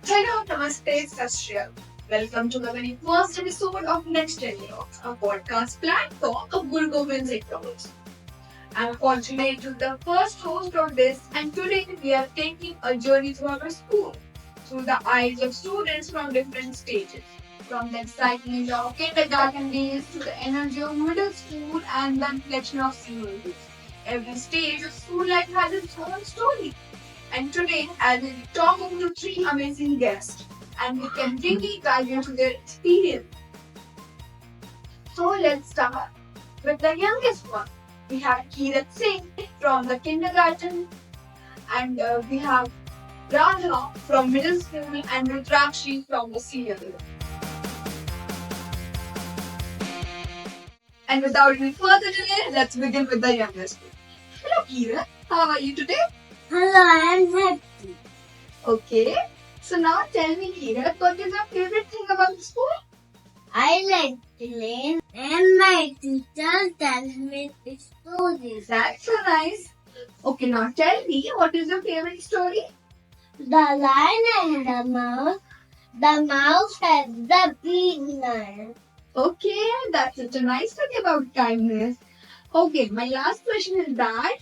Hello, Namaste, Sashriyal. Welcome to the very first episode of Next Gen Talks, a podcast platform of Guru Gobind Singh College. I'm fortunate to be the first host of this, and today we are taking a journey through our school, through the eyes of students from different stages. From the excitement of kindergarten days to the energy of middle school and the reflection of senior years. Every stage of school life has its own story. And today, I will be talking to three amazing guests, and we can really dive into their experience. So let's start with the youngest one. We have Kirat Singh from the kindergarten, and we have Radha from middle school, and Rudrakshi from the senior level. And without any further delay, let's begin with the youngest one. Hello, Kirat. How are you today? Hello, I am happy. Okay. So now tell me, Kirat, what is your favorite thing about school? I like playing and my teacher tells me stories. That's so nice. Okay, now tell me, what is your favorite story? The lion and the mouse. The mouse has the big lion. Okay, that's such a nice story about kindness. Okay, my last question is that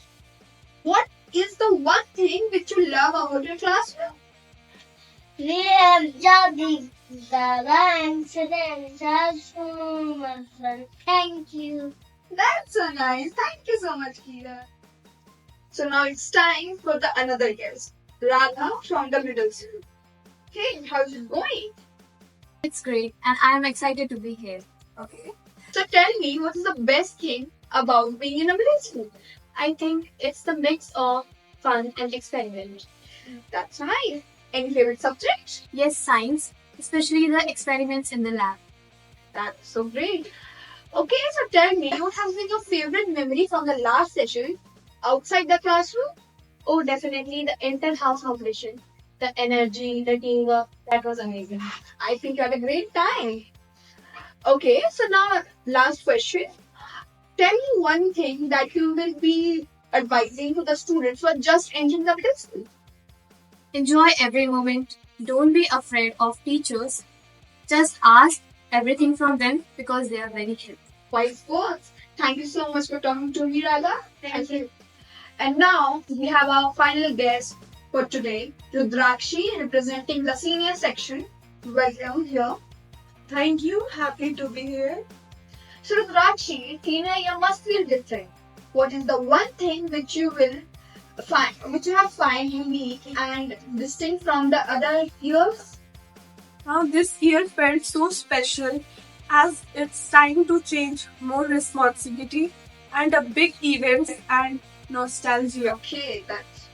what is the one thing which you love about your classroom? We have Jadi, Dada, and friends are so much fun. Thank you. That's so nice. Thank you so much, Kira. So now it's time for the another guest, Radha from the middle school. Hey, how's it going? It's great, and I am excited to be here. Okay. So tell me, what is the best thing about being in a middle school? I think it's the mix of fun and experiment. That's nice. Any favorite subject? Yes, science, especially the experiments in the lab. That's so great. Okay, so tell me, what has been your favorite memory from the last session outside the classroom? Oh, definitely the inter-house competition. The energy, the teamwork, that was amazing. I think you had a great time. Okay, so now last question. Tell me one thing that you will be advising to the students who are just entering the middle school. Enjoy every moment. Don't be afraid of teachers. Just ask everything from them because they are very helpful. Wise words. Thank you so much for talking to me, Radha. Thank you. And now we have our final guest for today, Rudrakshi, representing the senior section. Welcome here. Thank you. Happy to be here. So, Rudrakshi, senior year must feel different. What is the one thing which you have find unique and distinct from the other years? Now, this year felt so special as it's time to change, more responsibility, and a big event and nostalgia. Okay, that's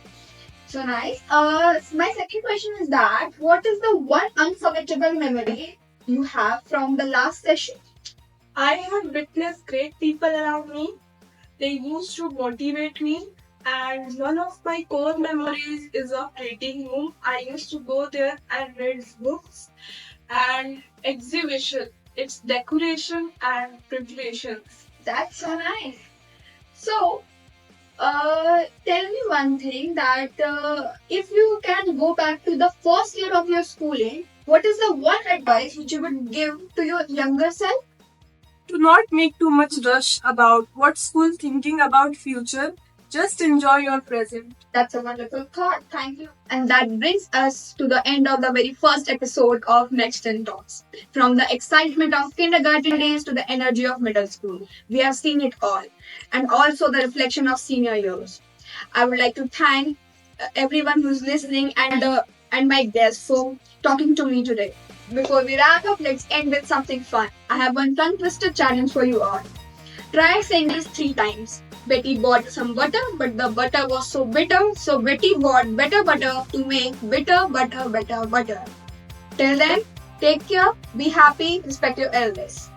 so nice. My second question is that what is the one unforgettable memory you have from the last session? I have witnessed great people around me. They used to motivate me, and one of my core memories is of reading room. I used to go there and read books and exhibition. Its decoration and preparations. That's so nice. So, tell me one thing that if you can go back to the first year of your schooling, what is the one advice which you would give to your younger self? To not make too much rush about what school thinking about future. Just enjoy your present. That's a wonderful thought. Thank you. And that brings us to the end of the very first episode of Next Gen Talks. From the excitement of kindergarten days to the energy of middle school, we have seen it all, and also the reflection of senior years. I would like to thank everyone who's listening and my guests for talking to me today. Before we wrap up, let's end with something fun. I have one tongue twister challenge for you all. Try saying this 3 times. Betty bought some butter, but the butter was so bitter, so Betty bought better butter to make bitter butter better butter. Till then, take care, be happy, respect your elders.